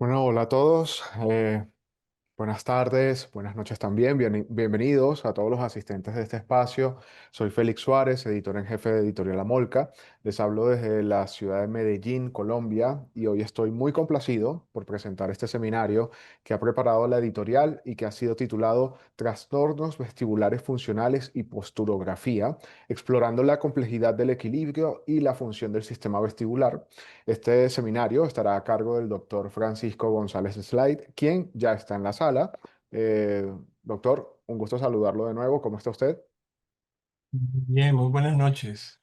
Bueno, hola a todos. Buenas tardes, buenas noches también. Bienvenidos a todos los asistentes de este espacio. Soy Félix Suárez, editor en jefe de Editorial La Molca. Les hablo desde la ciudad de Medellín, Colombia, y hoy estoy muy complacido por presentar este seminario que ha preparado la editorial y que ha sido titulado Trastornos vestibulares funcionales y posturografía, explorando la complejidad del equilibrio y la función del sistema vestibular. Este seminario estará a cargo del doctor Francisco González Slide, quien ya está en la sala. Doctor, un gusto saludarlo de nuevo. ¿Cómo está usted? Bien, muy buenas noches.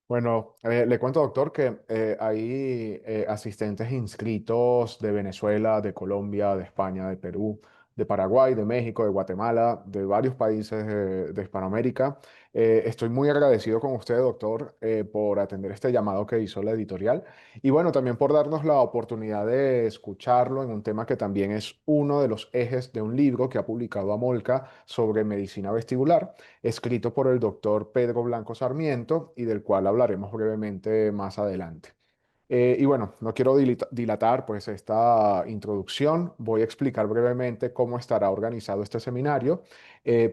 Bueno, le cuento, doctor, que hay asistentes inscritos de Venezuela, de Colombia, de España, de Perú, de Paraguay, de México, de Guatemala, de varios países de Hispanoamérica. Estoy muy agradecido con usted, doctor, por atender este llamado que hizo la editorial y bueno, también por darnos la oportunidad de escucharlo en un tema que también es uno de los ejes de un libro que ha publicado Amolca sobre medicina vestibular, escrito por el doctor Pedro Blanco Sarmiento y del cual hablaremos brevemente más adelante. Y bueno, no quiero dilatar pues esta introducción. Voy a explicar brevemente cómo estará organizado este seminario.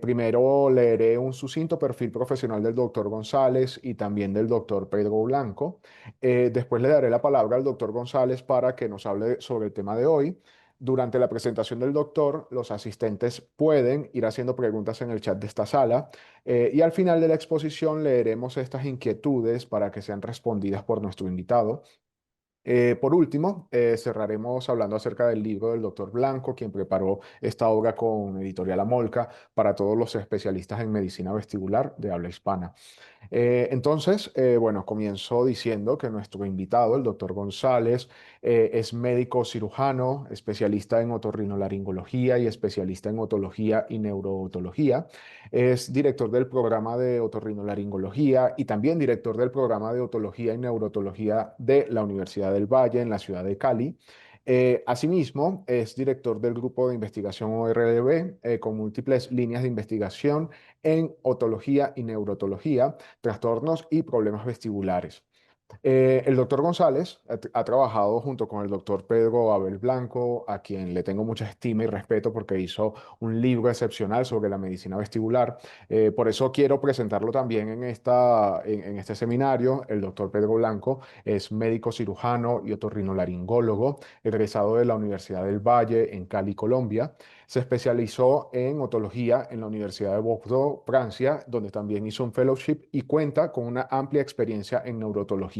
Primero leeré un sucinto perfil profesional del doctor González y también del doctor Pedro Blanco. Después le daré la palabra al doctor González para que nos hable sobre el tema de hoy. Durante la presentación del doctor, los asistentes pueden ir haciendo preguntas en el chat de esta sala y al final de la exposición leeremos estas inquietudes para que sean respondidas por nuestro invitado. Por último, cerraremos hablando acerca del libro del doctor Blanco, quien preparó esta obra con Editorial Amolca para todos los especialistas en medicina vestibular de habla hispana. Bueno, comienzo diciendo que nuestro invitado, el doctor González, es médico cirujano, especialista en otorrinolaringología y especialista en otología y neurootología. Es director del programa de otorrinolaringología y también director del programa de otología y neurotología de la Universidad del Valle en la ciudad de Cali. Asimismo, es director del grupo de investigación ORDB, con múltiples líneas de investigación en otología y neurotología, trastornos y problemas vestibulares. El doctor González ha trabajado junto con el doctor Pedro Abel Blanco, a quien le tengo mucha estima y respeto porque hizo un libro excepcional sobre la medicina vestibular. Por eso quiero presentarlo también en este seminario. El doctor Pedro Blanco es médico cirujano y otorrinolaringólogo, egresado de la Universidad del Valle en Cali, Colombia. Se especializó en otología en la Universidad de Bordeaux, Francia, donde también hizo un fellowship y cuenta con una amplia experiencia en neurotología.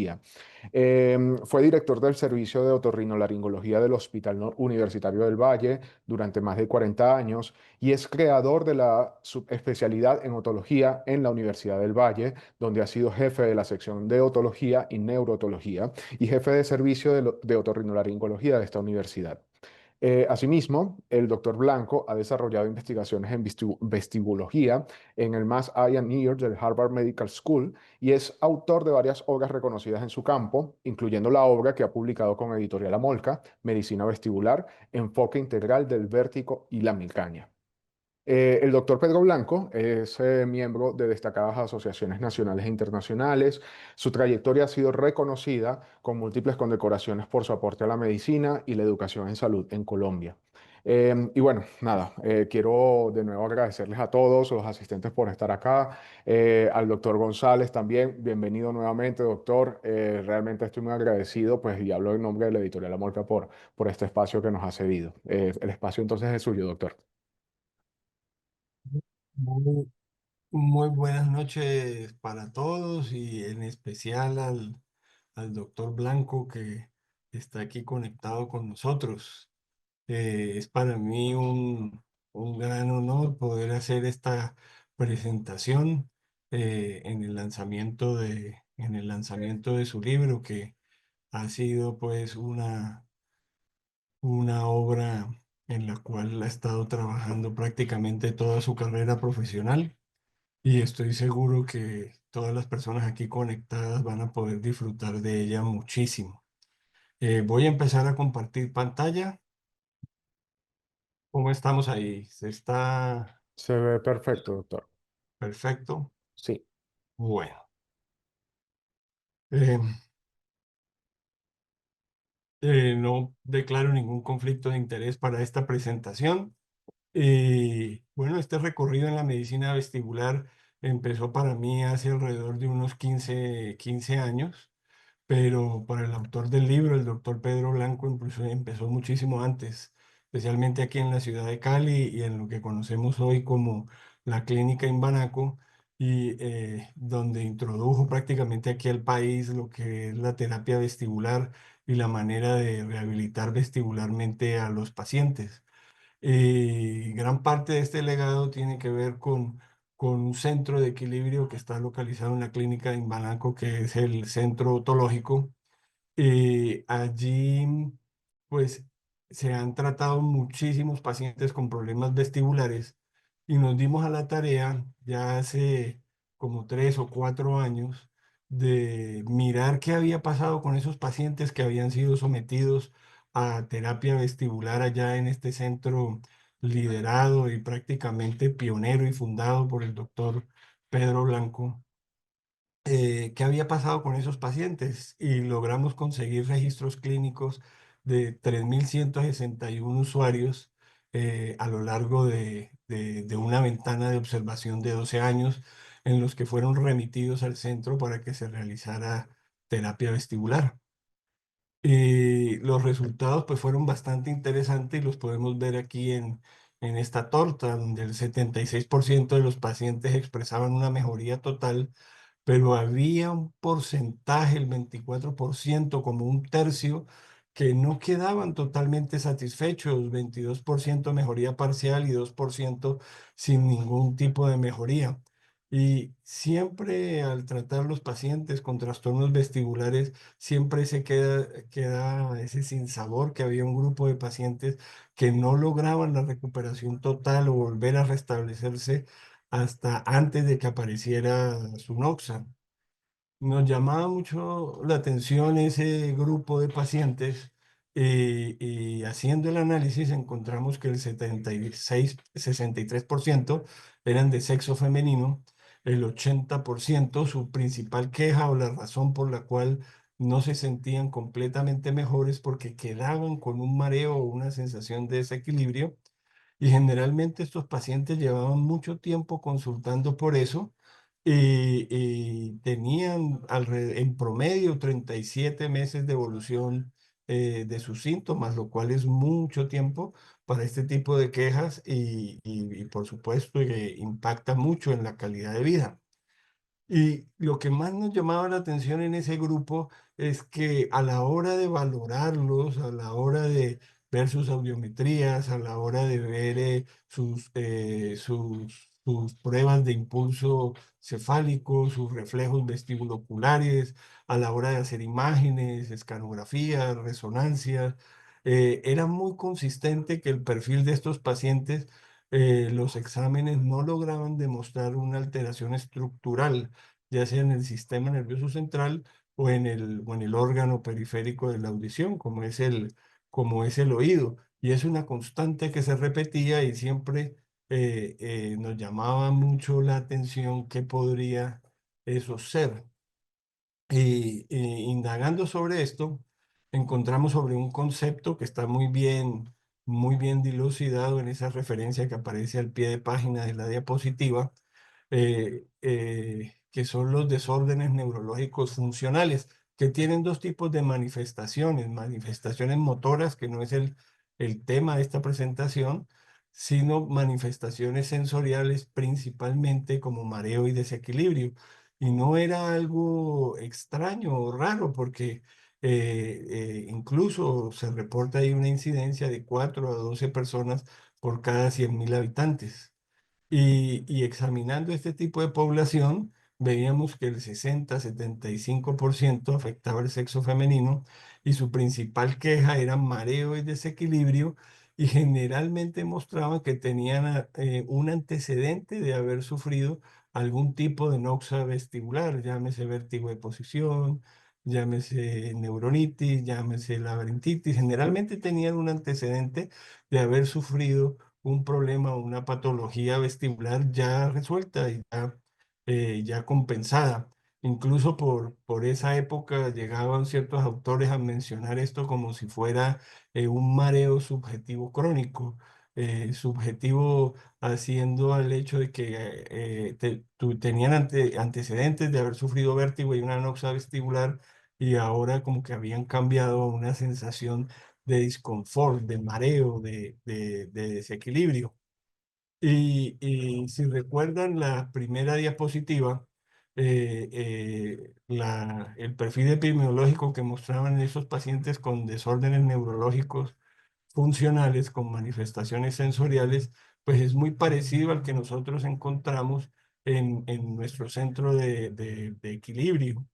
Fue director del servicio de otorrinolaringología del Hospital Universitario del Valle durante más de 40 años y es creador de la subespecialidad en otología en la Universidad del Valle, donde ha sido jefe de la sección de otología y neurotología y jefe de servicio de otorrinolaringología de esta universidad. Asimismo, el doctor Blanco ha desarrollado investigaciones en vestibulología en el Mass Eye and Ear del Harvard Medical School y es autor de varias obras reconocidas en su campo, incluyendo la obra que ha publicado con Editorial Amolca, Medicina Vestibular, Enfoque Integral del Vértigo y la Migraña. El doctor Pedro Blanco es miembro de destacadas asociaciones nacionales e internacionales. Su trayectoria ha sido reconocida con múltiples condecoraciones por su aporte a la medicina y la educación en salud en Colombia. Y bueno, nada, quiero de nuevo agradecerles a todos los asistentes por estar acá, al doctor González también, bienvenido nuevamente, doctor. Realmente estoy muy agradecido, pues, y hablo en nombre de la editorial Amorca por este espacio que nos ha cedido. El espacio entonces es suyo, doctor. Muy, muy buenas noches para todos y en especial al doctor Blanco que está aquí conectado con nosotros. Es para mí un gran honor poder hacer esta presentación en el lanzamiento de su libro que ha sido pues una obra en la cual ha estado trabajando prácticamente toda su carrera profesional y estoy seguro que todas las personas aquí conectadas van a poder disfrutar de ella muchísimo. Voy a empezar a compartir pantalla. ¿Cómo estamos ahí? ¿Se está Se ve perfecto, doctor. perfecto? Sí. Bueno. eh, No declaro ningún conflicto de interés para esta presentación. Bueno, este recorrido en la medicina vestibular empezó para mí hace alrededor de unos 15 años, pero para el autor del libro, el doctor Pedro Blanco, incluso empezó muchísimo antes, especialmente aquí en la ciudad de Cali y en lo que conocemos hoy como la Clínica Imbanaco, y donde introdujo prácticamente aquí al país lo que es la terapia vestibular y la manera de rehabilitar vestibularmente a los pacientes. Gran parte de este legado tiene que ver con un centro de equilibrio que está localizado en la clínica de Imbanaco, que es el centro otológico. Allí, pues, se han tratado muchísimos pacientes con problemas vestibulares y nos dimos a la tarea ya hace como 3 o 4 años de mirar qué había pasado con esos pacientes que habían sido sometidos a terapia vestibular allá en este centro liderado y prácticamente pionero y fundado por el doctor Pedro Blanco. Qué había pasado con esos pacientes y logramos conseguir registros clínicos de 3.161 usuarios a lo largo de una ventana de observación de 12 años en los que fueron remitidos al centro para que se realizara terapia vestibular. Y los resultados pues fueron bastante interesantes y los podemos ver aquí en esta torta, donde el 76% de los pacientes expresaban una mejoría total, pero había un porcentaje, el 24%, como un tercio, que no quedaban totalmente satisfechos, 22% mejoría parcial y 2% sin ningún tipo de mejoría. Y siempre al tratar los pacientes con trastornos vestibulares, siempre queda ese sinsabor que había un grupo de pacientes que no lograban la recuperación total o volver a restablecerse hasta antes de que apareciera su Noxa. Nos llamaba mucho la atención ese grupo de pacientes y haciendo el análisis encontramos que el 63% eran de sexo femenino, el 80% su principal queja o la razón por la cual no se sentían completamente mejores porque quedaban con un mareo o una sensación de desequilibrio, y generalmente estos pacientes llevaban mucho tiempo consultando por eso y tenían en promedio 37 meses de evolución de sus síntomas, lo cual es mucho tiempo para este tipo de quejas y por supuesto que impacta mucho en la calidad de vida. Y lo que más nos llamaba la atención en ese grupo es que a la hora de valorarlos, a la hora de ver sus audiometrías, a la hora de ver sus pruebas de impulso cefálico, sus reflejos vestibuloculares, a la hora de hacer imágenes, escanografías, resonancias, era muy consistente que el perfil de estos pacientes, los exámenes no lograban demostrar una alteración estructural, ya sea en el sistema nervioso central o en el órgano periférico de la audición, como es el oído. Y es una constante que se repetía y siempre nos llamaba mucho la atención qué podría eso ser. Y indagando sobre esto, encontramos sobre un concepto que está muy bien dilucidado en esa referencia que aparece al pie de página de la diapositiva, que son los desórdenes neurológicos funcionales, que tienen dos tipos de manifestaciones: manifestaciones motoras, que no es el tema de esta presentación, sino manifestaciones sensoriales, principalmente como mareo y desequilibrio. Y no era algo extraño o raro, porque incluso se reporta ahí una incidencia de 4 a 12 personas por cada 100.000 habitantes. Y examinando este tipo de población, veíamos que el 60-75% afectaba el sexo femenino y su principal queja era mareo y desequilibrio, y generalmente mostraban que tenían un antecedente de haber sufrido algún tipo de noxa vestibular, llámese vértigo de posición, llámese neuronitis, llámese laberintitis. Generalmente tenían un antecedente de haber sufrido un problema o una patología vestibular ya resuelta y ya compensada. Incluso por esa época llegaban ciertos autores a mencionar esto como si fuera un mareo subjetivo crónico, subjetivo haciendo al hecho de que tenían antecedentes de haber sufrido vértigo y una anoxia vestibular y ahora como que habían cambiado a una sensación de disconfort, de mareo, de desequilibrio. Y si recuerdan la primera diapositiva, el perfil epidemiológico que mostraban en esos pacientes con desórdenes neurológicos funcionales, con manifestaciones sensoriales, pues es muy parecido al que nosotros encontramos en nuestro centro de equilibrio,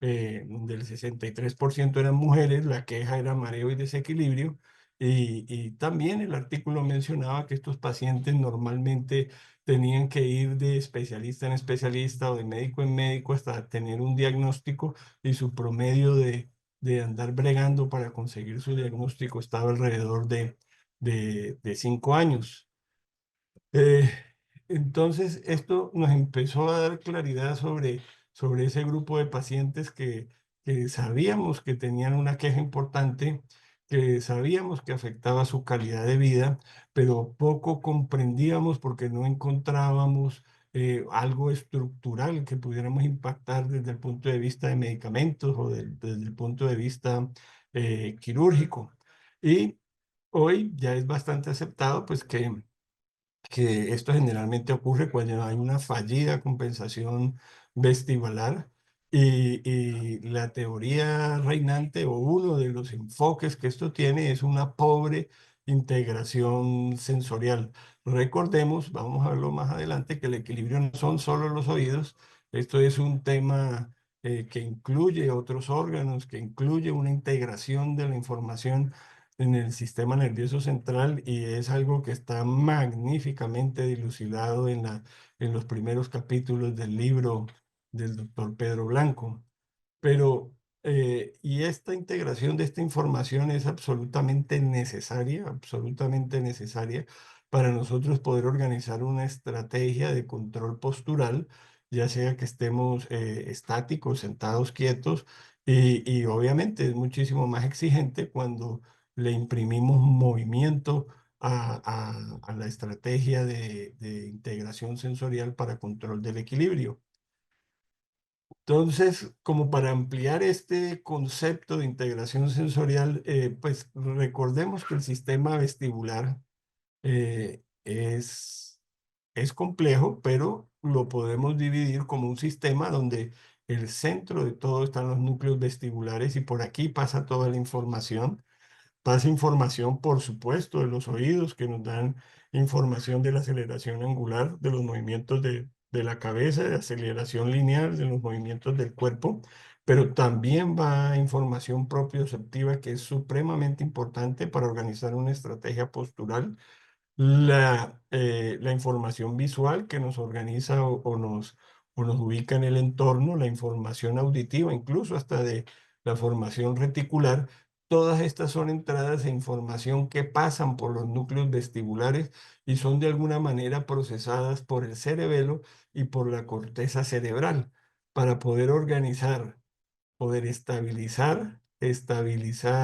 donde el 63% eran mujeres, la queja era mareo y desequilibrio, y también el artículo mencionaba que estos pacientes normalmente tenían que ir de especialista en especialista o de médico en médico hasta tener un diagnóstico y su promedio de andar bregando para conseguir su diagnóstico estaba alrededor de 5 años. Eh, entonces, esto nos empezó a dar claridad sobre ese grupo de pacientes que sabíamos que tenían una queja importante, que sabíamos que afectaba su calidad de vida, pero poco comprendíamos porque no encontrábamos algo estructural que pudiéramos impactar desde el punto de vista de medicamentos o desde el punto de vista quirúrgico. Y hoy ya es bastante aceptado, pues que esto generalmente ocurre cuando hay una fallida compensación vestibular y la teoría reinante o uno de los enfoques que esto tiene es una pobre integración sensorial. Recordemos, vamos a verlo más adelante, que el equilibrio no son solo los oídos, esto es un tema que incluye otros órganos, que incluye una integración de la información en el sistema nervioso central y es algo que está magníficamente dilucidado en los primeros capítulos del libro del doctor Pedro Blanco. Pero, y esta integración de esta información es absolutamente necesaria para nosotros poder organizar una estrategia de control postural, ya sea que estemos estáticos, sentados quietos, y obviamente es muchísimo más exigente cuando le imprimimos movimiento a la estrategia de integración sensorial para control del equilibrio. Entonces, como para ampliar este concepto de integración sensorial, pues recordemos que el sistema vestibular es complejo, pero lo podemos dividir como un sistema donde el centro de todo están los núcleos vestibulares y por aquí pasa toda la información. Pasa información, por supuesto, de los oídos que nos dan información de la aceleración angular, de los movimientos de la cabeza, de aceleración lineal, de los movimientos del cuerpo, pero también va información propioceptiva que es supremamente importante para organizar una estrategia postural, la información visual que nos organiza o nos ubica en el entorno, la información auditiva, incluso hasta de la formación reticular, todas estas son entradas de información que pasan por los núcleos vestibulares y son de alguna manera procesadas por el cerebelo y por la corteza cerebral para poder organizar, poder estabilizar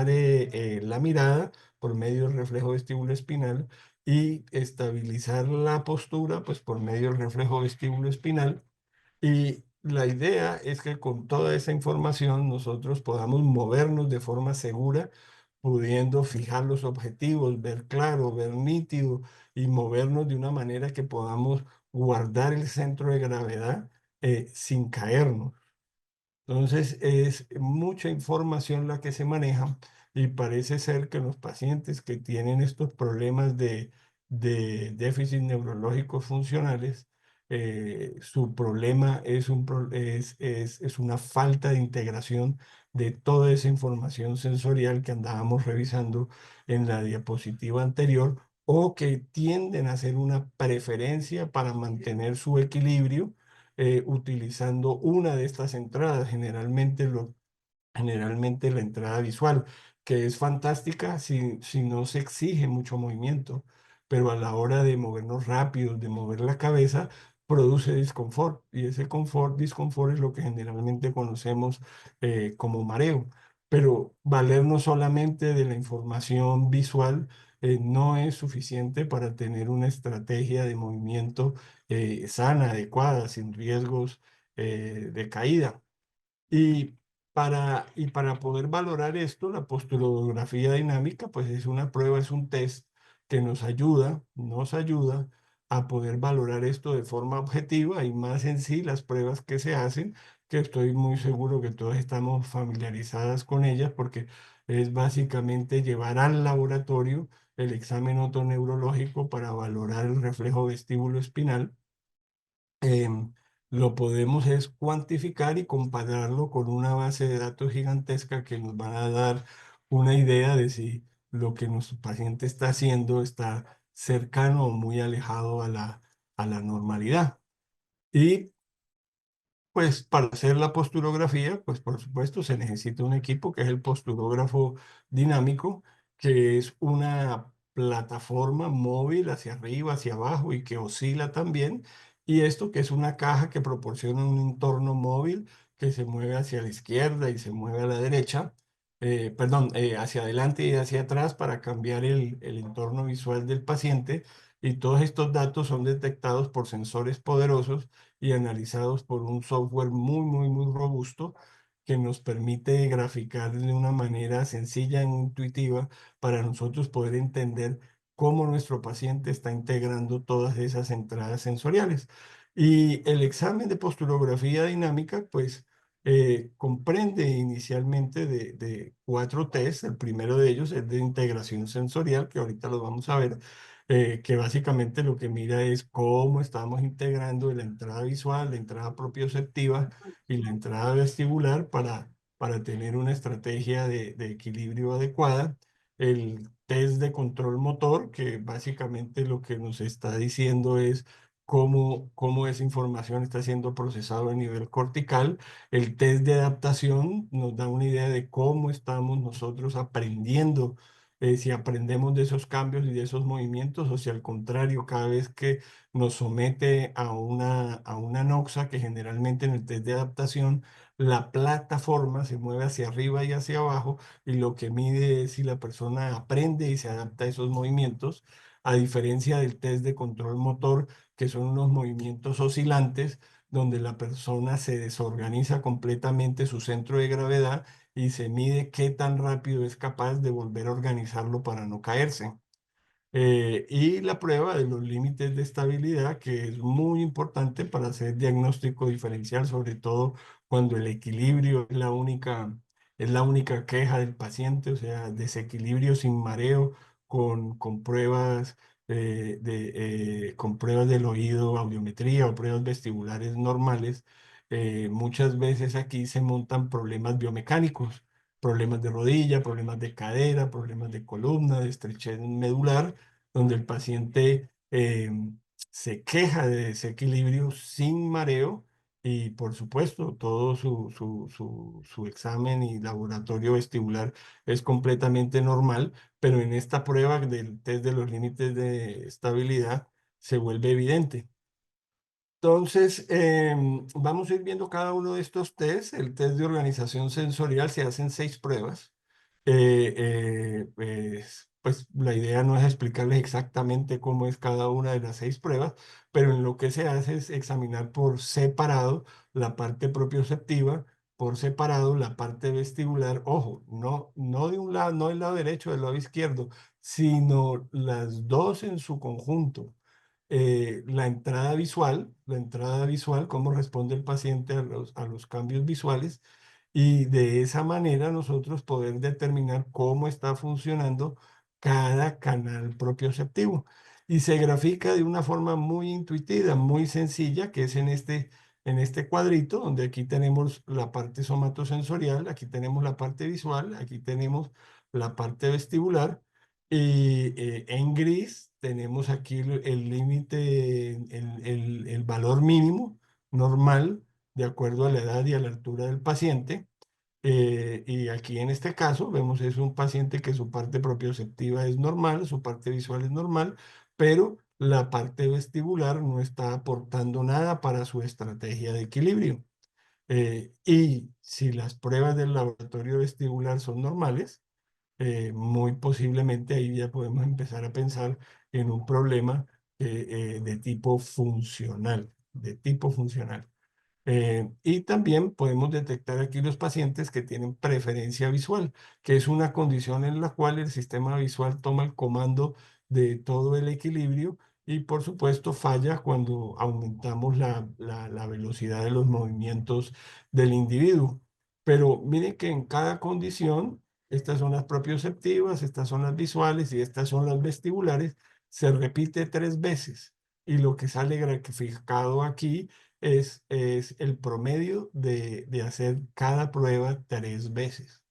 la mirada por medio del reflejo vestíbulo espinal y estabilizar la postura pues por medio del reflejo vestíbulo espinal. Y la idea es que con toda esa información nosotros podamos movernos de forma segura, pudiendo fijar los objetivos, ver claro, ver nítido y movernos de una manera que podamos guardar el centro de gravedad sin caernos. Entonces, es mucha información la que se maneja y parece ser que los pacientes que tienen estos problemas de déficit neurológicos funcionales, su problema es una falta de integración de toda esa información sensorial que andábamos revisando en la diapositiva anterior o que tienden a hacer una preferencia para mantener su equilibrio utilizando una de estas entradas, generalmente la entrada visual, que es fantástica si no se exige mucho movimiento, pero a la hora de movernos rápido, de mover la cabeza, produce disconfort y ese disconfort es lo que generalmente conocemos como mareo. Pero valernos solamente de la información visual no es suficiente para tener una estrategia de movimiento sana, adecuada, sin riesgos de caída. Y para poder valorar esto, la posturografía dinámica, pues es una prueba, es un test que nos ayuda a poder valorar esto de forma objetiva y más en sí las pruebas que se hacen, que estoy muy seguro que todos estamos familiarizadas con ellas porque es básicamente llevar al laboratorio el examen otoneurológico para valorar el reflejo vestíbulo espinal. Lo podemos es cuantificar y compararlo con una base de datos gigantesca que nos van a dar una idea de si lo que nuestro paciente está haciendo está cercano o muy alejado a la normalidad. Y pues para hacer la posturografía, pues por supuesto se necesita un equipo que es el posturógrafo dinámico, que es una plataforma móvil hacia arriba, hacia abajo y que oscila también. Y esto que es una caja que proporciona un entorno móvil que se mueve hacia la izquierda y se mueve a la derecha, perdón, hacia adelante y hacia atrás para cambiar el entorno visual del paciente. Y todos estos datos son detectados por sensores poderosos y analizados por un software muy, muy, muy robusto que nos permite graficar de una manera sencilla e intuitiva para nosotros poder entender cómo nuestro paciente está integrando todas esas entradas sensoriales. Y el examen de posturografía dinámica, pues, comprende inicialmente de 4 tests. El primero de ellos es de integración sensorial, que ahorita lo vamos a ver, que básicamente lo que mira es cómo estamos integrando la entrada visual, la entrada propioceptiva y la entrada vestibular para tener una estrategia de equilibrio adecuada. El test de control motor, que básicamente lo que nos está diciendo es cómo esa información está siendo procesada a nivel cortical. El test de adaptación nos da una idea de cómo estamos nosotros aprendiendo, si aprendemos de esos cambios y de esos movimientos, o si al contrario, cada vez que nos somete a una noxa, que generalmente en el test de adaptación la plataforma se mueve hacia arriba y hacia abajo, y lo que mide es si la persona aprende y se adapta a esos movimientos, a diferencia del test de control motor, que son unos movimientos oscilantes, donde la persona se desorganiza completamente su centro de gravedad y se mide qué tan rápido es capaz de volver a organizarlo para no caerse. Y la prueba de los límites de estabilidad, que es muy importante para hacer diagnóstico diferencial, sobre todo cuando el equilibrio es la única queja del paciente, o sea, desequilibrio sin mareo con pruebas con pruebas del oído, audiometría o pruebas vestibulares normales. Muchas veces aquí se montan problemas biomecánicos, problemas de rodilla, problemas de cadera, problemas de columna, de estrechez medular, donde el paciente se queja de desequilibrio sin mareo y por supuesto todo su examen y laboratorio vestibular es completamente normal, pero en esta prueba del test de los límites de estabilidad se vuelve evidente. Entonces, vamos a ir viendo cada uno de estos tests. El test de organización sensorial se hacen 6 pruebas. Pues la idea no es explicarles exactamente cómo es cada una de las 6 pruebas, pero en lo que se hace es examinar por separado la parte propioceptiva, por separado la parte vestibular. Ojo, no de un lado, no del lado derecho, del lado izquierdo, sino las dos en su conjunto. La entrada visual, cómo responde el paciente a los cambios visuales, y de esa manera nosotros poder determinar cómo está funcionando cada canal propioceptivo. Y se grafica de una forma muy intuitiva, muy sencilla, que es en este cuadrito, donde aquí tenemos la parte somatosensorial, aquí tenemos la parte visual, aquí tenemos la parte vestibular. Y en gris tenemos aquí el límite, el valor mínimo normal, de acuerdo a la edad y a la altura del paciente. Y aquí en este caso vemos es un paciente que su parte propioceptiva es normal, su parte visual es normal, pero la parte vestibular no está aportando nada para su estrategia de equilibrio. Y si las pruebas del laboratorio vestibular son normales, muy posiblemente ahí ya podemos empezar a pensar en un problema de tipo funcional, de tipo funcional. Y también podemos detectar aquí los pacientes que tienen preferencia visual, que es una condición en la cual el sistema visual toma el comando de todo el equilibrio y por supuesto falla cuando aumentamos la velocidad de los movimientos del individuo. Pero miren que en cada condición, estas son las propioceptivas, estas son las visuales y estas son las vestibulares, se repite 3 veces. Y lo que sale graficado aquí es el promedio de hacer cada prueba 3 veces.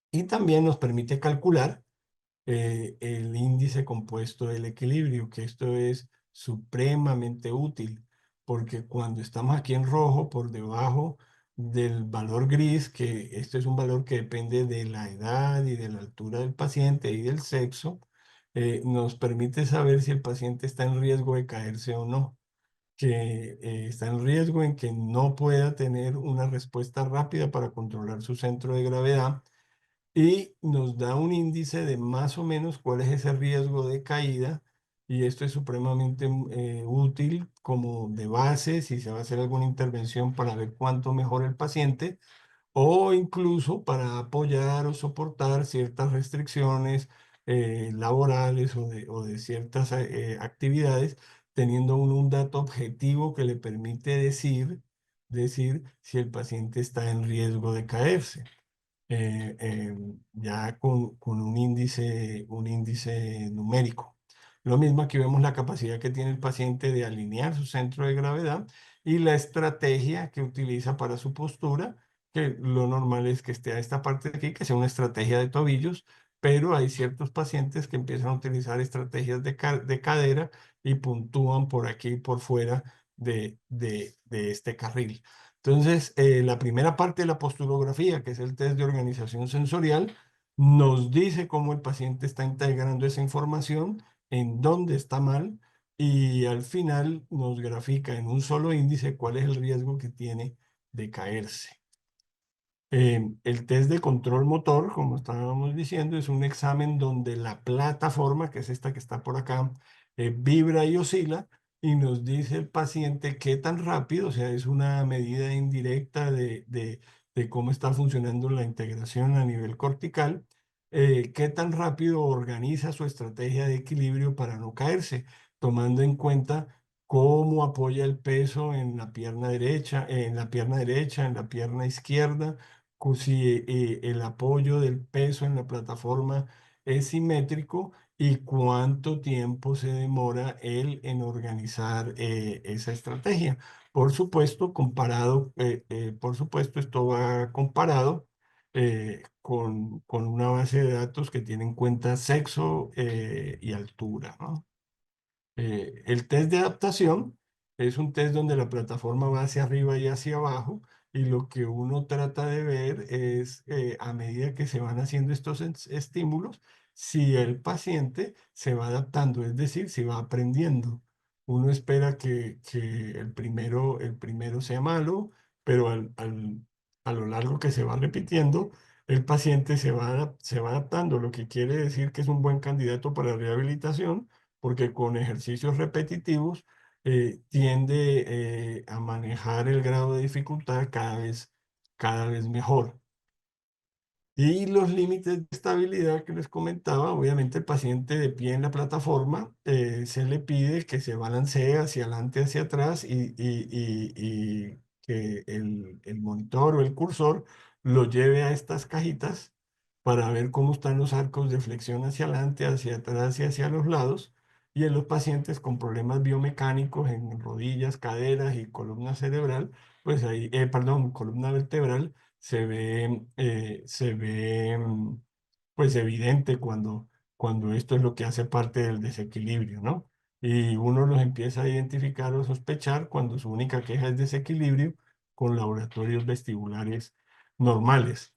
Y también nos permite calcular el índice compuesto del equilibrio, que esto es supremamente útil, porque cuando estamos aquí en rojo, por debajo del valor gris, que este es un valor que depende de la edad y de la altura del paciente y del sexo, nos permite saber si el paciente está en riesgo de caerse o no, que está en riesgo en que no pueda tener una respuesta rápida para controlar su centro de gravedad y nos da un índice de más o menos cuál es ese riesgo de caída y esto es supremamente útil como de base si se va a hacer alguna intervención para ver cuánto mejora el paciente o incluso para apoyar o soportar ciertas restricciones laborales o de ciertas actividades, teniendo un dato objetivo que le permite decir si el paciente está en riesgo de caerse ya con un índice numérico. Lo mismo aquí vemos la capacidad que tiene el paciente de alinear su centro de gravedad y la estrategia que utiliza para su postura, que lo normal es que esté a esta parte de aquí, que sea una estrategia de tobillos, pero hay ciertos pacientes que empiezan a utilizar estrategias de cadera y puntúan por aquí y por fuera de este carril. Entonces, la primera parte de la posturografía, que es el test de organización sensorial, nos dice cómo el paciente está integrando esa información, en dónde está mal, y al final nos grafica en un solo índice cuál es el riesgo que tiene de caerse. El test de control motor, como estábamos diciendo, es un examen donde la plataforma, que es esta que está por acá, vibra y oscila y nos dice el paciente qué tan rápido, o sea, es una medida indirecta de cómo está funcionando la integración a nivel cortical, qué tan rápido organiza su estrategia de equilibrio para no caerse, tomando en cuenta cómo apoya el peso en la pierna derecha, en la pierna izquierda, si el apoyo del peso en la plataforma es simétrico y cuánto tiempo se demora él en organizar esa estrategia. Por supuesto, esto va comparado con una base de datos que tiene en cuenta sexo y altura, ¿no? El test de adaptación es un test donde la plataforma va hacia arriba y hacia abajo y lo que uno trata de ver es a medida que se van haciendo estos estímulos, si el paciente se va adaptando, es decir, si va aprendiendo. Uno espera que el primero sea malo, pero a lo largo que se va repitiendo, el paciente se va adaptando, lo que quiere decir que es un buen candidato para rehabilitación porque con ejercicios repetitivos tiende a manejar el grado de dificultad cada vez mejor. Y los límites de estabilidad que les comentaba, obviamente el paciente de pie en la plataforma se le pide que se balancee hacia adelante, hacia atrás y que el monitor o el cursor lo lleve a estas cajitas para ver cómo están los arcos de flexión hacia adelante, hacia atrás y hacia los lados. Y en los pacientes con problemas biomecánicos en rodillas, caderas y columna cerebral, pues ahí, perdón, columna vertebral se ve pues evidente cuando esto es lo que hace parte del desequilibrio, ¿no? Y uno los empieza a identificar o sospechar cuando su única queja es desequilibrio con laboratorios vestibulares normales.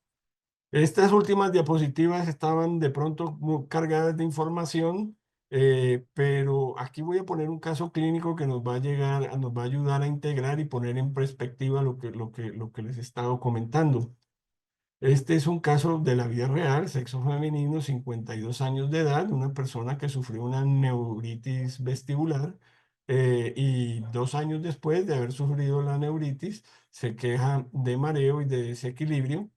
Estas últimas diapositivas estaban de pronto muy cargadas de información Pero aquí voy a poner un caso clínico que nos va a nos va a ayudar a integrar y poner en perspectiva lo que les he estado comentando. Este es un caso de la vida real, sexo femenino, 52 años de edad, una persona que sufrió una neuritis vestibular y 2 años después de haber sufrido la neuritis se queja de mareo y de desequilibrio.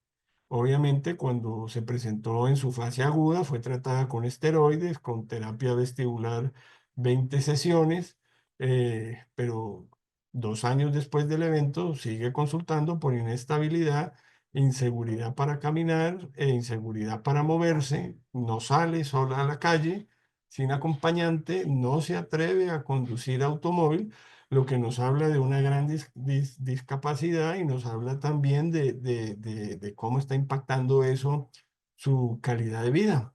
Obviamente, cuando se presentó en su fase aguda, fue tratada con esteroides, con terapia vestibular, 20 sesiones, pero 2 años después del evento sigue consultando por inestabilidad, inseguridad para caminar e inseguridad para moverse, no sale sola a la calle, sin acompañante, no se atreve a conducir automóvil, lo que nos habla de una gran discapacidad y nos habla también de cómo está impactando eso su calidad de vida.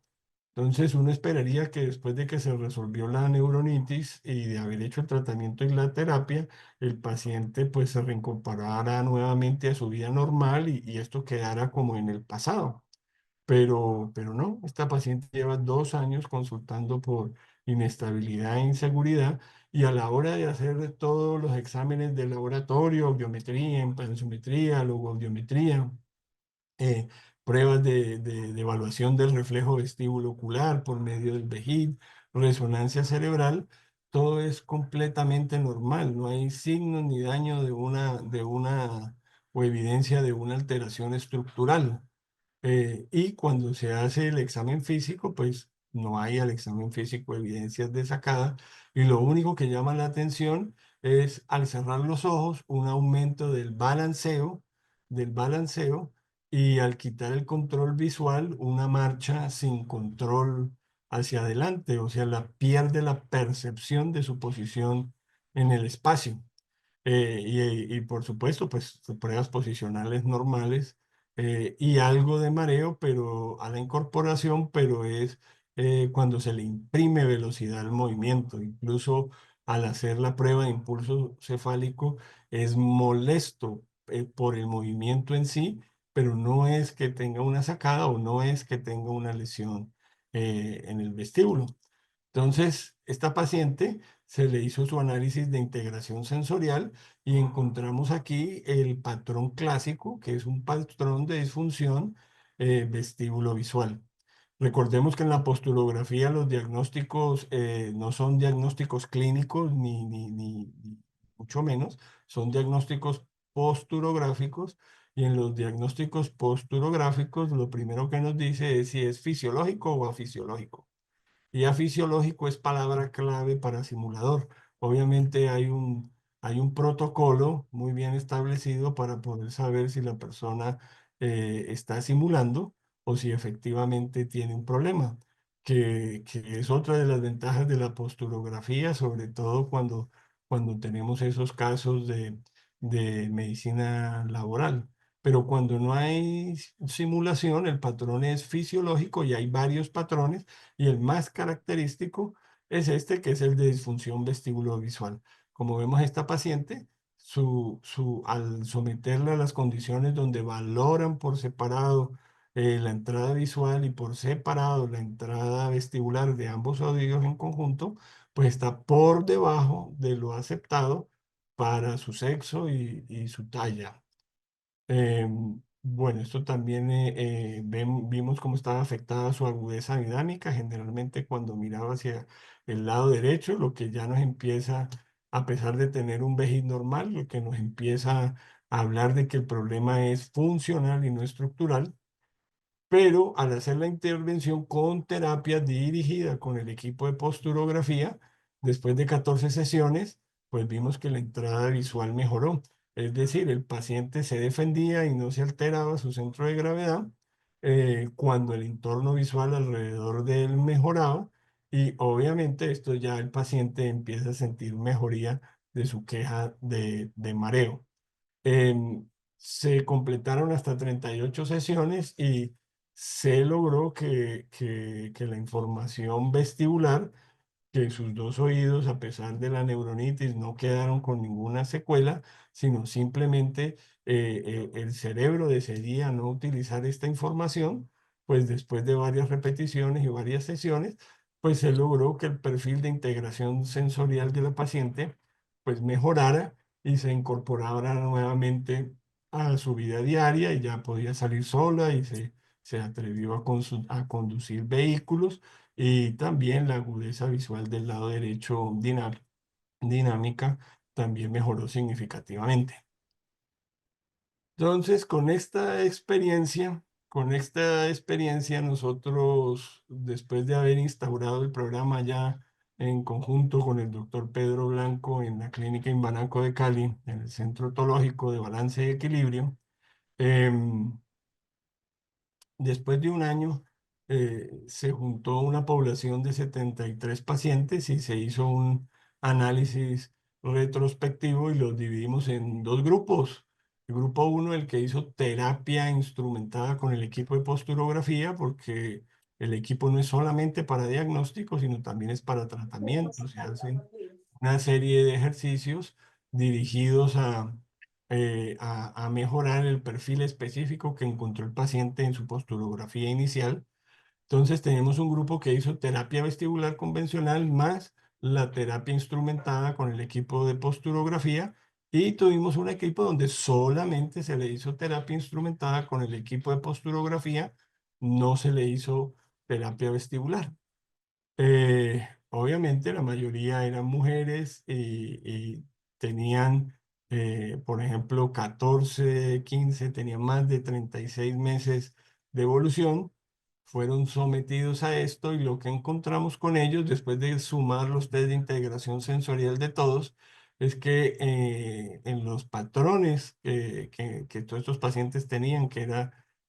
Entonces, uno esperaría que después de que se resolvió la neuronitis y de haber hecho el tratamiento y la terapia, el paciente pues se reincorporara nuevamente a su vida normal y esto quedara como en el pasado. Pero no, esta paciente lleva 2 años consultando por inestabilidad e inseguridad y a la hora de hacer todos los exámenes de laboratorio, audiometría, impansometría, logoaudiometría, eh, pruebas de evaluación del reflejo vestíbulo ocular por medio del VEGID, resonancia cerebral, todo es completamente normal, no hay signos ni daño de una o evidencia de una alteración estructural. Y cuando se hace el examen físico, pues no hay al examen físico evidencias de sacada. Y lo único que llama la atención es al cerrar los ojos un aumento del balanceo y al quitar el control visual, una marcha sin control hacia adelante. O sea, pierde la percepción de su posición en el espacio. Y por supuesto, pues pruebas posicionales normales y algo de mareo, pero a la incorporación, pero es cuando se le imprime velocidad al movimiento. Incluso al hacer la prueba de impulso cefálico es molesto por el movimiento en sí, pero no es que tenga una sacada o no es que tenga una lesión en el vestíbulo. Entonces, esta paciente se le hizo su análisis de integración sensorial y encontramos aquí el patrón clásico, que es un patrón de disfunción vestíbulo-visual. Recordemos que en la posturografía los diagnósticos no son diagnósticos clínicos ni mucho menos, son diagnósticos posturográficos y en los diagnósticos posturográficos lo primero que nos dice es si es fisiológico o afisiológico. Y afisiológico es palabra clave para simulador. Obviamente hay un protocolo muy bien establecido para poder saber si la persona está simulando o si efectivamente tiene un problema, que es otra de las ventajas de la posturografía, sobre todo cuando tenemos esos casos de medicina laboral. Pero cuando no hay simulación, el patrón es fisiológico y hay varios patrones y el más característico es este, que es el de disfunción vestibulovisual. Como vemos, esta paciente, al someterla a las condiciones donde valoran por separado la entrada visual y por separado la entrada vestibular de ambos oídos en conjunto, pues está por debajo de lo aceptado para su sexo y su talla. Bueno, esto también vimos cómo estaba afectada su agudeza dinámica. Generalmente cuando miraba hacia el lado derecho, lo que ya nos empieza, a pesar de tener un VEGID normal, lo que nos empieza a hablar de que el problema es funcional y no estructural, pero al hacer la intervención con terapia dirigida con el equipo de posturografía, después de 14 sesiones, pues vimos que la entrada visual mejoró. Es decir, el paciente se defendía y no se alteraba su centro de gravedad cuando el entorno visual alrededor de él mejoraba y obviamente esto ya el paciente empieza a sentir mejoría de su queja de mareo. Em, Se completaron hasta 38 sesiones y se logró que la información vestibular, que sus dos oídos, a pesar de la neuronitis, no quedaron con ninguna secuela, sino simplemente el cerebro decidía no utilizar esta información, pues después de varias repeticiones y varias sesiones, pues se logró que el perfil de integración sensorial de la paciente pues mejorara y se incorporara nuevamente a su vida diaria y ya podía salir sola y se atrevió a conducir vehículos y también la agudeza visual del lado derecho dinámica también mejoró significativamente. Entonces, con esta experiencia, nosotros, después de haber instaurado el programa ya en conjunto con el doctor Pedro Blanco en la clínica Imbanaco de Cali, en el Centro Otológico de Balance y Equilibrio, em, después de un año, se juntó una población de 73 pacientes y se hizo un análisis retrospectivo y los dividimos en dos grupos. El grupo uno, el que hizo terapia instrumentada con el equipo de posturografía, porque el equipo no es solamente para diagnóstico, sino también es para tratamiento. Se hacen una serie de ejercicios dirigidos a mejorar el perfil específico que encontró el paciente en su posturografía inicial. Entonces tenemos un grupo que hizo terapia vestibular convencional más la terapia instrumentada con el equipo de posturografía y tuvimos un equipo donde solamente se le hizo terapia instrumentada con el equipo de posturografía, no se le hizo terapia vestibular. Obviamente la mayoría eran mujeres y tenían, por ejemplo, 14, 15, tenían más de 36 meses de evolución. Fueron sometidos a esto y lo que encontramos con ellos, después de sumar los test de integración sensorial de todos, es que en los patrones que todos estos pacientes tenían,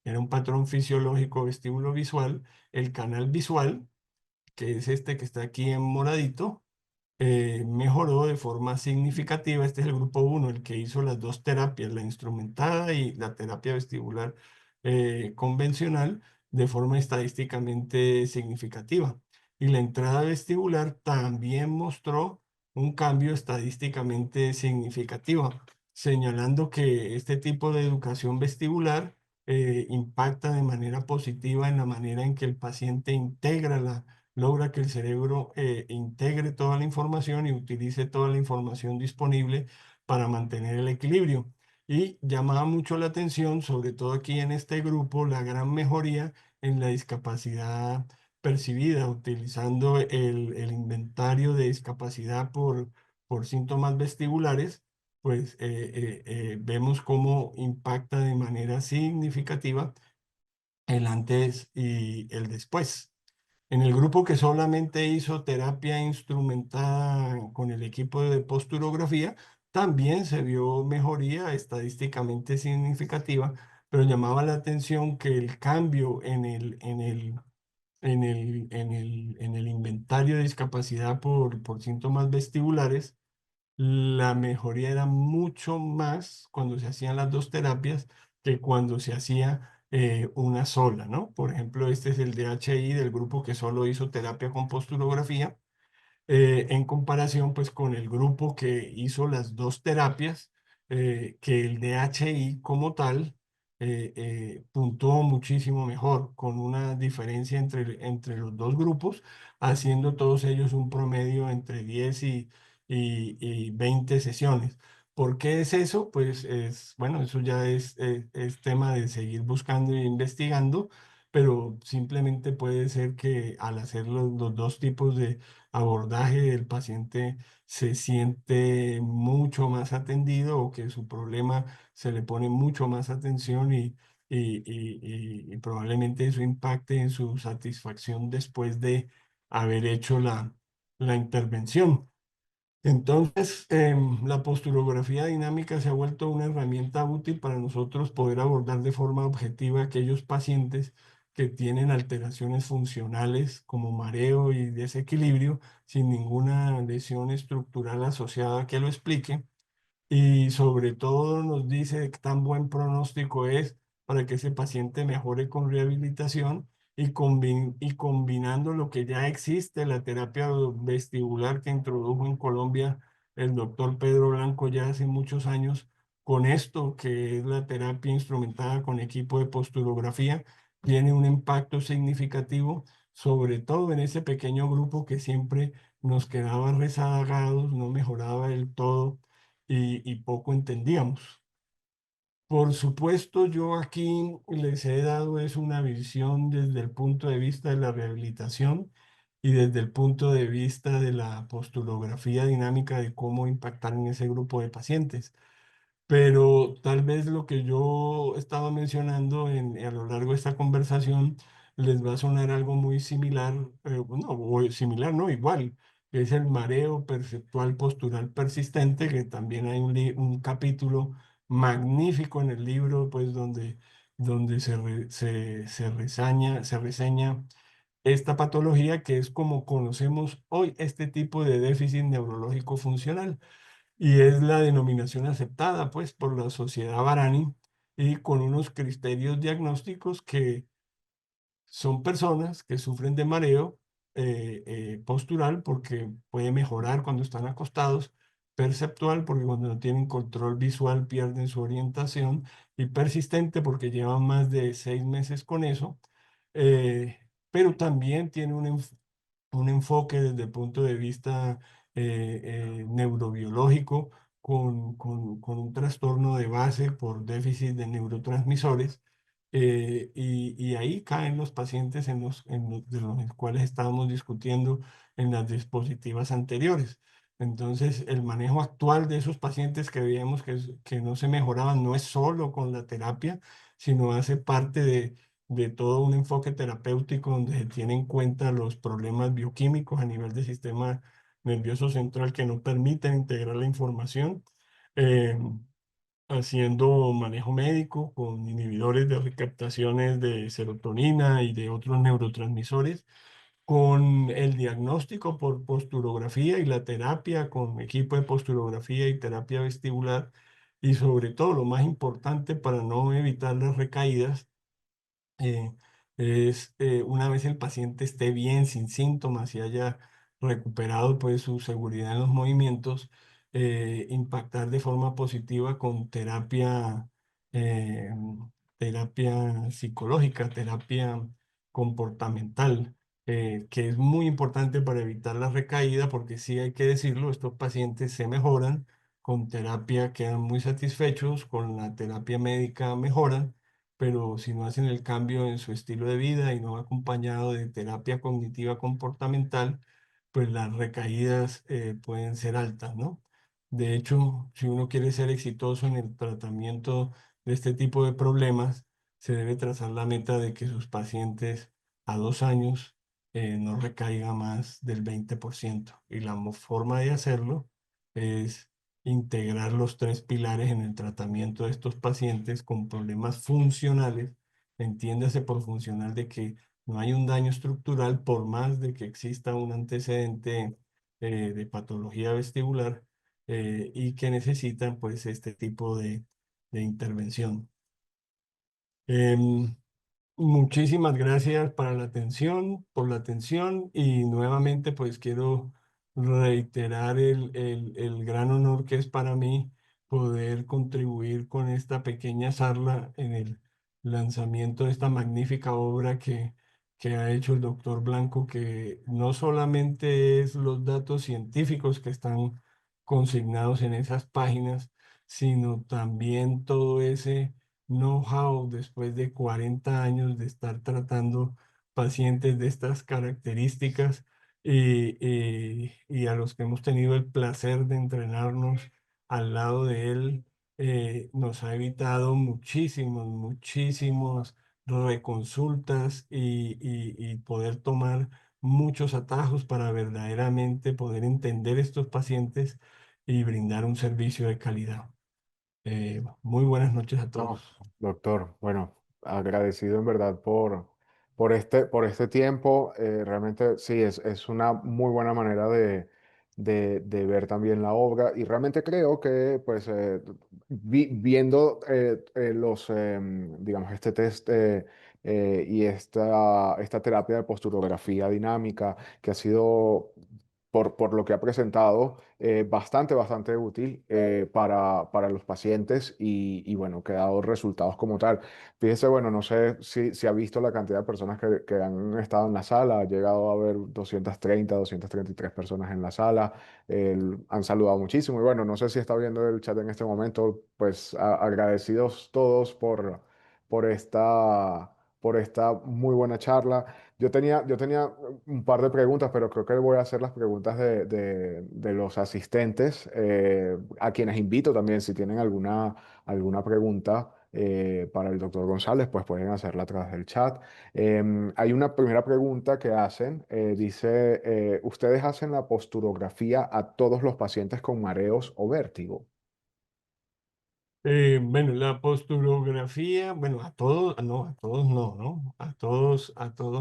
era un patrón fisiológico vestíbulo visual, el canal visual, que es este que está aquí en moradito, mejoró de forma significativa. Este es el grupo uno, el que hizo las dos terapias, la instrumentada y la terapia vestibular convencional, de forma estadísticamente significativa. Y la entrada vestibular también mostró un cambio estadísticamente significativo, señalando que este tipo de educación vestibular impacta de manera positiva en la manera en que el paciente logra que el cerebro integre toda la información y utilice toda la información disponible para mantener el equilibrio. Y llamaba mucho la atención, sobre todo aquí en este grupo, la gran mejoría en la discapacidad percibida, utilizando el inventario de discapacidad por síntomas vestibulares, pues vemos cómo impacta de manera significativa el antes y el después. En el grupo que solamente hizo terapia instrumentada con el equipo de posturografía, también se vio mejoría estadísticamente significativa, pero llamaba la atención que el cambio en el inventario de discapacidad por síntomas vestibulares, la mejoría era mucho más cuando se hacían las dos terapias que cuando se hacía una sola, ¿no? Por ejemplo, este es el DHI del grupo que solo hizo terapia con posturografía en comparación pues con el grupo que hizo las dos terapias, que el DHI como tal puntuó muchísimo mejor, con una diferencia entre los dos grupos, haciendo todos ellos un promedio entre 10 y 20 sesiones. ¿Por qué es eso? Pues bueno, eso ya es tema de seguir buscando e investigando, pero simplemente puede ser que al hacer los dos tipos de abordaje, el paciente se siente mucho más atendido o que su problema se le pone mucho más atención y probablemente eso impacte en su satisfacción después de haber hecho la intervención. Entonces, la posturografía dinámica se ha vuelto una herramienta útil para nosotros poder abordar de forma objetiva aquellos pacientes que tienen alteraciones funcionales como mareo y desequilibrio sin ninguna lesión estructural asociada que lo explique y sobre todo nos dice qué tan buen pronóstico es para que ese paciente mejore con rehabilitación y combinando lo que ya existe, la terapia vestibular que introdujo en Colombia el doctor Pedro Blanco ya hace muchos años, con esto que es la terapia instrumentada con equipo de posturografía, tiene un impacto significativo sobre todo en ese pequeño grupo que siempre nos quedaba rezagados, no mejoraba del todo y poco entendíamos. Por supuesto, yo aquí les he dado es una visión desde el punto de vista de la rehabilitación y desde el punto de vista de la posturografía dinámica de cómo impactar en ese grupo de pacientes. Pero tal vez lo que yo estaba mencionando a lo largo de esta conversación les va a sonar algo muy similar, no, o similar, no, igual, que es el mareo perceptual postural persistente, que también hay un capítulo magnífico en el libro, pues donde se reseña esta patología que es como conocemos hoy este tipo de déficit neurológico funcional y es la denominación aceptada pues por la Sociedad Barani y con unos criterios diagnósticos que son personas que sufren de mareo postural porque puede mejorar cuando están acostados, perceptual porque cuando no tienen control visual pierden su orientación y persistente porque llevan más de 6 meses con eso, eh, pero también tiene un enfoque desde el punto de vista neurobiológico con un trastorno de base por déficit de neurotransmisores. Y ahí caen los pacientes de los cuales estábamos discutiendo en las dispositivas anteriores. Entonces, el manejo actual de esos pacientes que veíamos que no se mejoraban no es solo con la terapia, sino hace parte de todo un enfoque terapéutico donde se tiene en cuenta los problemas bioquímicos a nivel del sistema nervioso central que no permiten integrar la información, eh, haciendo manejo médico con inhibidores de recaptaciones de serotonina y de otros neurotransmisores, con el diagnóstico por posturografía y la terapia con equipo de posturografía y terapia vestibular, y sobre todo lo más importante para no evitar las recaídas eh, es una vez el paciente esté bien, sin síntomas y haya recuperado pues su seguridad en los movimientos, impactar de forma positiva con eh, terapia psicológica, terapia comportamental, que es muy importante para evitar la recaída, porque sí hay que decirlo, estos pacientes se mejoran, con terapia quedan muy satisfechos, con la terapia médica mejoran, pero si no hacen el cambio en su estilo de vida y no va acompañado de terapia cognitiva comportamental, pues las recaídas pueden ser altas, ¿no? De hecho, si uno quiere ser exitoso en el tratamiento de este tipo de problemas, se debe trazar la meta de que sus pacientes a 2 años no recaiga más del 20%. Y la forma de hacerlo es integrar los tres pilares en el tratamiento de estos pacientes con problemas funcionales. Entiéndase por funcional de que no hay un daño estructural por más de que exista un antecedente de patología vestibular y que necesitan pues este tipo de intervención. Em, Muchísimas gracias por la atención y nuevamente pues quiero reiterar el gran honor que es para mí poder contribuir con esta pequeña charla en el lanzamiento de esta magnífica obra que ha hecho el doctor Blanco, que no solamente es los datos científicos que están consignados en esas páginas, sino también todo ese know-how después de 40 años de estar tratando pacientes de estas características y a los que hemos tenido el placer de entrenarnos al lado de él, nos ha evitado muchísimos reconsultas y poder tomar muchos atajos para verdaderamente poder entender estos pacientes y brindar un servicio de calidad. Muy buenas noches a No, todos. doctor, bueno, agradecido en verdad por este tiempo. Realmente sí, es una muy buena manera de ver también la obra y realmente creo que pues viendo digamos, este test y esta terapia de posturografía dinámica que ha sido por lo que ha presentado, bastante útil para los pacientes y bueno, que ha dado resultados como tal. Fíjese, bueno, no sé si ha visto la cantidad de personas que han estado en la sala, ha llegado a haber 233 personas en la sala, han saludado muchísimo y bueno, no sé si está viendo el chat en este momento, pues agradecidos todos por por esta muy buena charla. Yo tenía un par de preguntas, pero creo que voy a hacer las preguntas de los asistentes, a quienes invito también, si tienen alguna pregunta para el doctor González, pues pueden hacerla a través del chat. Hay una primera pregunta que hacen, dice, ¿ustedes hacen la posturografía a todos los pacientes con mareos o vértigo? Bueno, la posturografía, bueno, a todos, no, a todos no, ¿no? A todos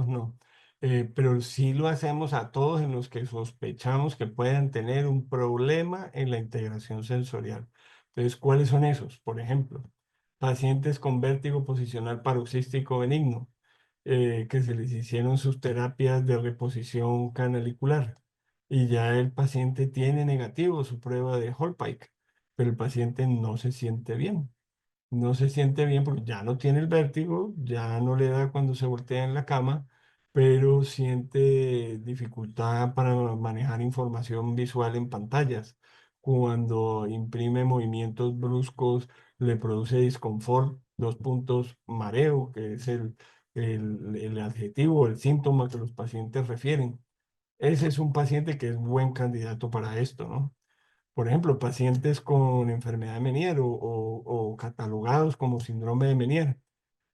no. Pero sí lo hacemos a todos en los que sospechamos que puedan tener un problema en la integración sensorial. Entonces, ¿cuáles son esos? Por ejemplo, pacientes con vértigo posicional paroxístico benigno, que se les hicieron sus terapias de reposición canalicular y ya el paciente tiene negativo su prueba de Hallpike, pero el paciente no se siente bien. No se siente bien porque ya no tiene el vértigo, ya no le da cuando se voltea en la cama, pero siente dificultad para manejar información visual en pantallas. Cuando imprime movimientos bruscos, le produce disconfort, dos puntos, mareo, que es el adjetivo, el síntoma que los pacientes refieren. Ese es un paciente que es buen candidato para esto, ¿no? Por ejemplo, pacientes con enfermedad de Meniere o catalogados como síndrome de Meniere,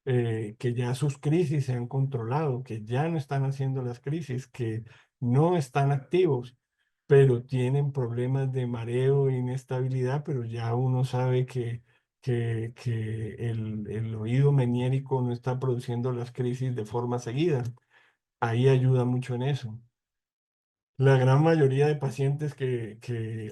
que ya sus crisis se han controlado, que ya no están haciendo las crisis, que no están activos, pero tienen problemas de mareo e inestabilidad, pero ya uno sabe que el oído meniérico no está produciendo las crisis de forma seguida. Ahí ayuda mucho en eso. La gran mayoría de pacientes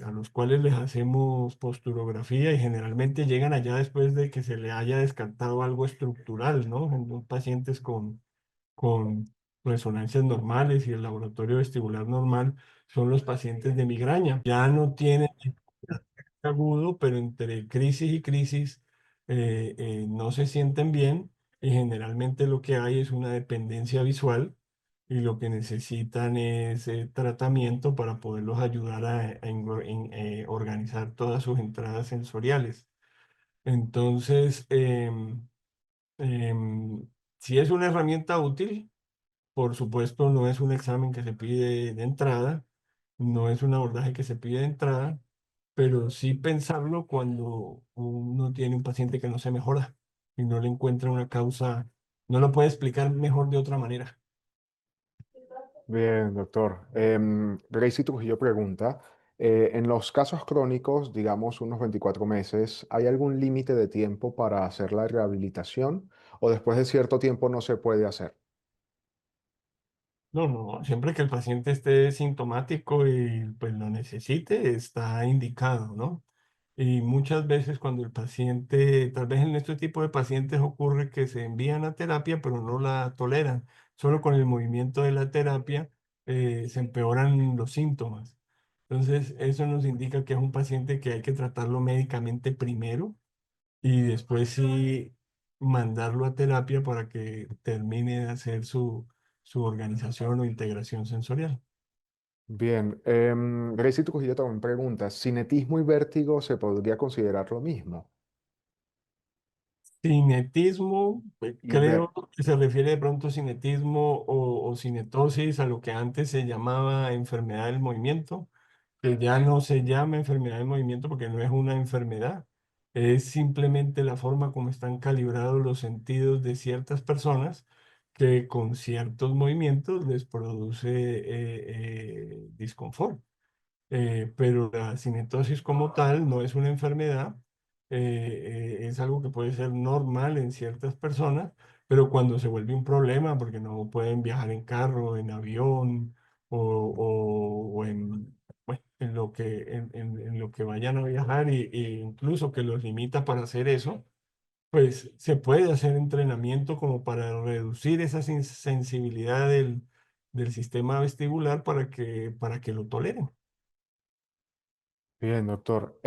a los cuales les hacemos posturografía y generalmente llegan allá después de que se le haya descartado algo estructural, ¿no? En los pacientes con resonancias normales y el laboratorio vestibular normal son los pacientes de migraña. Ya no tienen agudo, pero entre crisis y crisis no se sienten bien y generalmente lo que hay es una dependencia visual y lo que necesitan es tratamiento para poderlos ayudar organizar todas sus entradas sensoriales. Entonces, si es una herramienta útil, por supuesto, no es un examen que se pide de entrada, no es un abordaje que se pide de entrada, pero sí pensarlo cuando uno tiene un paciente que no se mejora y no le encuentra una causa, no lo puede explicar mejor de otra manera. Bien, doctor. Gracie Trujillo pregunta, en los casos crónicos, digamos unos 24 meses, ¿hay algún límite de tiempo para hacer la rehabilitación o después de cierto tiempo no se puede hacer? No, no, siempre que el paciente esté sintomático y pues lo necesite, está indicado, ¿no? Y muchas veces cuando el paciente, tal vez en este tipo de pacientes ocurre que se envían a terapia, pero no la toleran. Solo con el movimiento de la terapia se empeoran los síntomas. Entonces, eso nos indica que es un paciente que hay que tratarlo médicamente primero y después sí mandarlo a terapia para que termine de hacer su organización o integración sensorial. Bien, Gracie Trujillo también pregunta, ¿cinetismo y vértigo se podría considerar lo mismo? Cinetismo, Y creo ver, que se refiere de pronto cinetismo o cinetosis a lo que antes se llamaba enfermedad del movimiento, que ya no se llama enfermedad del movimiento porque no es una enfermedad, es simplemente la forma como están calibrados los sentidos de ciertas personas que con ciertos movimientos les produce disconfort. Pero la cinetosis como tal no es una enfermedad, es algo que puede ser normal en ciertas personas, pero cuando se vuelve un problema porque no pueden viajar en carro, en avión o bueno, en lo que vayan a viajar y incluso que los limita para hacer eso, pues se puede hacer entrenamiento como para reducir esa sensibilidad del sistema vestibular para que lo toleren. Bien, doctor.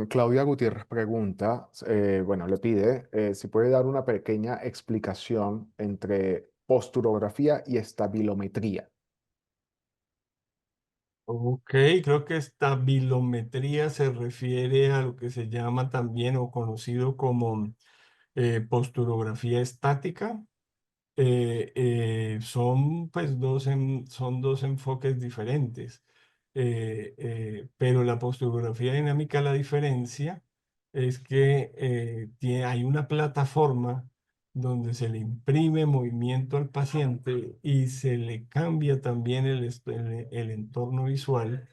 Claudia Gutiérrez pregunta, bueno, le pide si puede dar una pequeña explicación entre posturografía y estabilometría. Ok, creo que estabilometría se refiere a lo que se llama también o conocido como posturografía estática. Son pues son dos enfoques diferentes. Pero la posturografía dinámica, la diferencia es que hay una plataforma donde se le imprime movimiento al paciente y se le cambia también el entorno visual.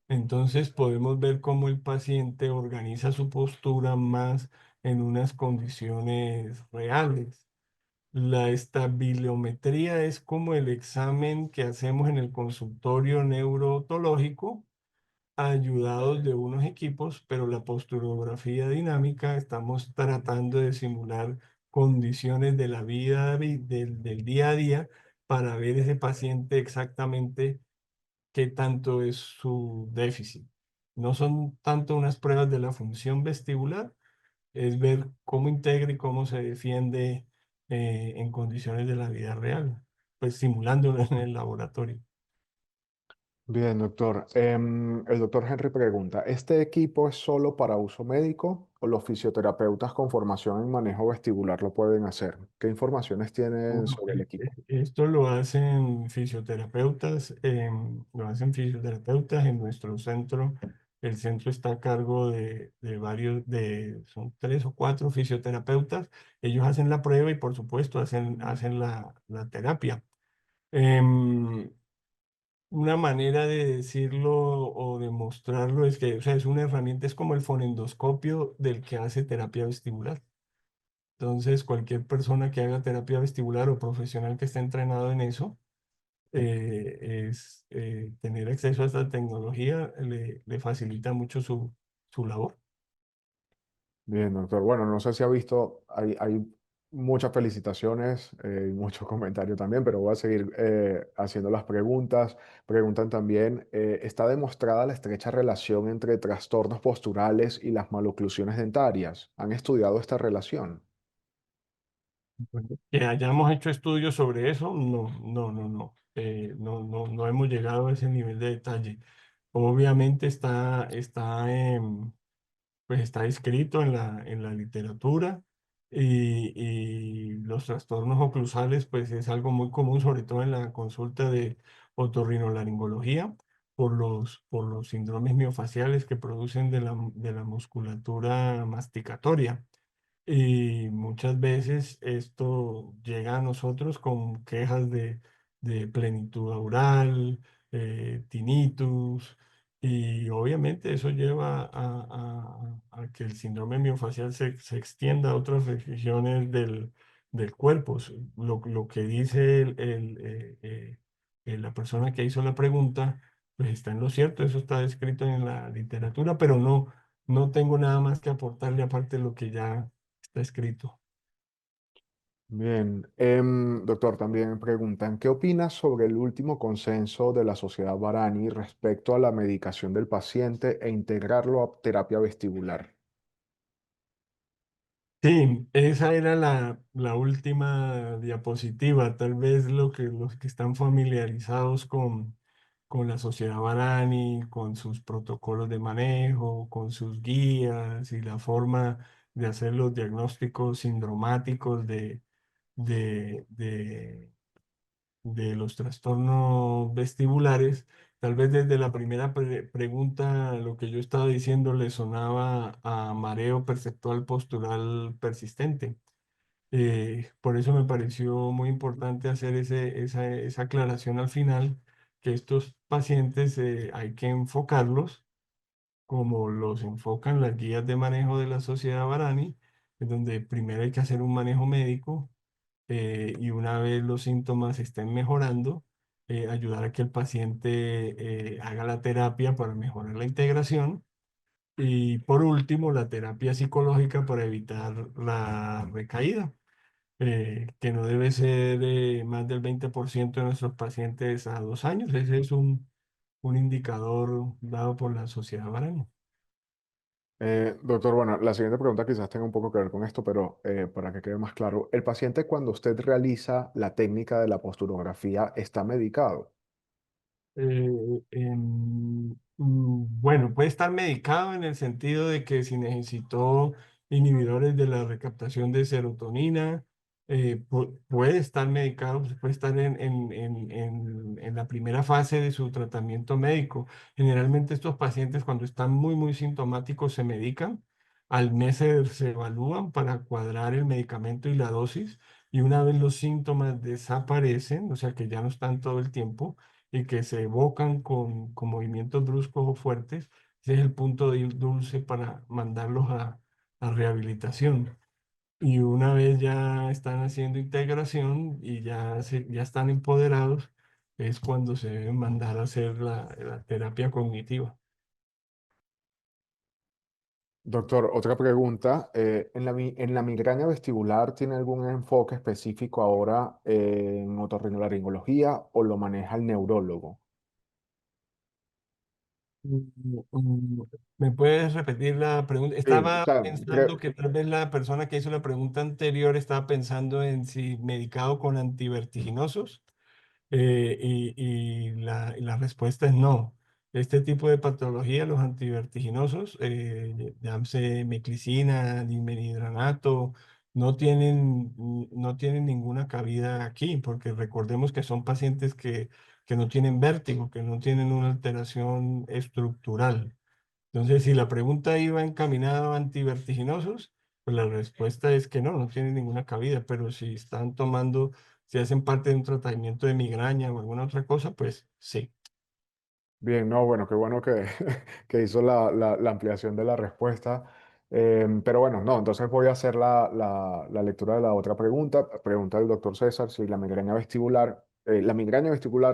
Entonces podemos ver cómo el paciente organiza su postura más en unas condiciones reales. La estabilometría es como el examen que hacemos en el consultorio neurootológico, ayudados de unos equipos, pero la posturografía dinámica estamos tratando de simular condiciones de la vida del día a día para ver ese paciente exactamente qué tanto es su déficit. No son tanto unas pruebas de la función vestibular, es ver cómo integra y cómo se defiende en condiciones de la vida real, pues simulándolo en el laboratorio. Bien, doctor. El doctor Henry pregunta, ¿este equipo es solo para uso médico o los fisioterapeutas con formación en manejo vestibular lo pueden hacer? ¿Qué informaciones tienen Bueno, sobre el equipo? esto lo hacen fisioterapeutas en nuestro centro. El centro está a cargo de son tres o cuatro fisioterapeutas. Ellos hacen la prueba y por supuesto hacen la terapia. Em, Una manera de decirlo o de mostrarlo es que, o sea, es una herramienta, es como el fonendoscopio del que hace terapia vestibular. Entonces, cualquier persona que haga terapia vestibular o profesional que esté entrenado en eso, tener acceso a esta tecnología le facilita mucho su labor. Bien, doctor. Bueno, no sé si ha visto, hay muchas felicitaciones y muchos comentarios también, pero voy a seguir haciendo las preguntas. Preguntan también, ¿está demostrada la estrecha relación entre trastornos posturales y las maloclusiones dentarias? ¿Han estudiado esta relación? Bueno, que hayamos hecho estudios sobre eso, no hemos llegado a ese nivel de detalle. Obviamente pues está escrito en en la literatura y los trastornos oclusales pues es algo muy común, sobre todo en la consulta de otorrinolaringología por los síndromes miofaciales que producen de la musculatura masticatoria. Y muchas veces esto llega a nosotros con quejas de plenitud oral, tinnitus, y obviamente eso lleva a que el síndrome miofacial se extienda a otras regiones del cuerpo. Lo que dice la persona que hizo la pregunta, pues está en lo cierto, eso está escrito en la literatura, pero no tengo nada más que aportarle aparte de lo que ya está escrito. Bien, doctor, también preguntan, ¿qué opinas sobre el último consenso de la Sociedad Barani respecto a la medicación del paciente e integrarlo a terapia vestibular? Sí, esa era la última diapositiva. Tal vez los que están familiarizados con la sociedad Barani, con sus protocolos de manejo, con sus guías y la forma de hacer los diagnósticos sindromáticos de de los trastornos vestibulares, tal vez desde la primera pregunta lo que yo estaba diciendo le sonaba a mareo perceptual postural persistente. Por eso me pareció muy importante hacer esa aclaración al final, que estos pacientes hay que enfocarlos como los enfocan las guías de manejo de la sociedad Barani, en donde primero hay que hacer un manejo médico y una vez los síntomas estén mejorando, ayudar a que el paciente haga la terapia para mejorar la integración. Y por último, la terapia psicológica para evitar la recaída. que no debe ser más del 20% de nuestros pacientes a 2 años. Ese es un indicador dado por la Sociedad Guaraní. Doctor, bueno, la siguiente pregunta quizás tenga un poco que ver con esto, pero para que quede más claro, ¿el paciente cuando usted realiza la técnica de la posturografía está medicado? Bueno, puede estar medicado en el sentido de que si necesitó inhibidores de la recaptación de serotonina, puede estar medicado, pues, puede estar en la primera fase de su tratamiento médico. Generalmente estos pacientes cuando están muy sintomáticos se medican. Al mes se evalúan para cuadrar el medicamento y la dosis. Y una vez los síntomas desaparecen, o sea que ya no están todo el tiempo, y que se evocan con movimientos bruscos o fuertes, ese es el punto de ir dulce para mandarlos a rehabilitación. Y una vez ya están haciendo integración y ya están empoderados, es cuando se deben mandar a hacer la terapia cognitiva. Doctor, otra pregunta. ¿En la migraña vestibular tiene algún enfoque específico ahora en otorrinolaringología o lo maneja el neurólogo? ¿Me puedes repetir la pregunta? Sí, o Estaba sea, pensando que tal vez la persona que hizo la pregunta anterior estaba pensando en si medicado con antivertiginosos. Y la respuesta es no. Este tipo de patología, los antivertiginosos, llámese meclicina, dimeridranato, no tienen ninguna cabida aquí, porque recordemos que son pacientes que no tienen vértigo, que no tienen una alteración estructural. Entonces, si la pregunta iba encaminada a antivertiginosos, pues la respuesta es que no tienen ninguna cabida, pero si están tomando, si hacen parte de un tratamiento de migraña o alguna otra cosa, pues sí. bien, no, bueno, qué bueno que, que hizo la ampliación de la respuesta. Pero bueno, no, entonces voy a hacer la lectura de la otra pregunta. Pregunta del doctor César si la migraña vestibular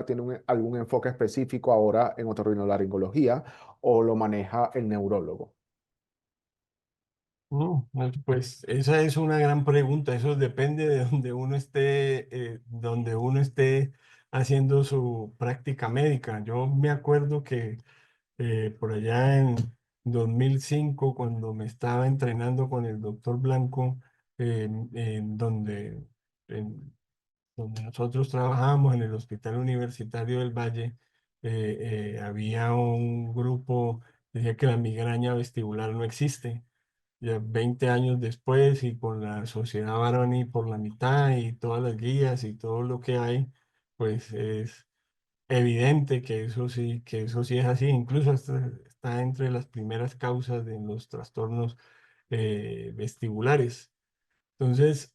tiene algún enfoque específico ahora en otorrinolaringología o lo maneja el neurólogo. Pues esa es una gran pregunta. Eso depende de donde uno esté haciendo su práctica médica. Yo me acuerdo que por allá en 2005, cuando me estaba entrenando con el doctor Blanco, en donde nosotros trabajamos en el Hospital Universitario del Valle, había un grupo que decía que la migraña vestibular no existe. Ya 20 años después y con la Sociedad Baroni por la mitad y todas las guías y todo lo que hay, pues es evidente que eso sí es así. Incluso está entre las primeras causas de los trastornos vestibulares. Entonces,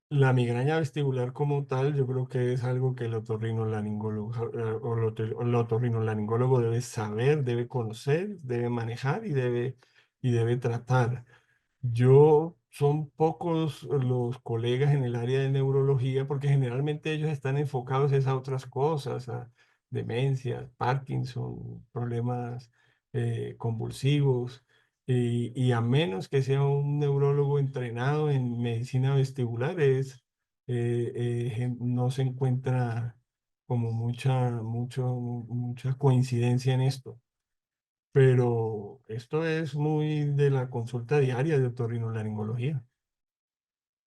la migraña vestibular como tal, yo creo que es algo que el otorrinolaringólogo el otorrinolaringólogo debe saber, debe conocer, debe manejar y debe tratar. Son pocos los colegas en el área de neurología porque generalmente ellos están enfocados es a otras cosas, a demencias, Parkinson, problemas convulsivos, y a menos que sea un neurólogo entrenado en medicina vestibular, no se encuentra como mucha coincidencia en esto. Pero esto es muy de la consulta diaria de otorrinolaringología.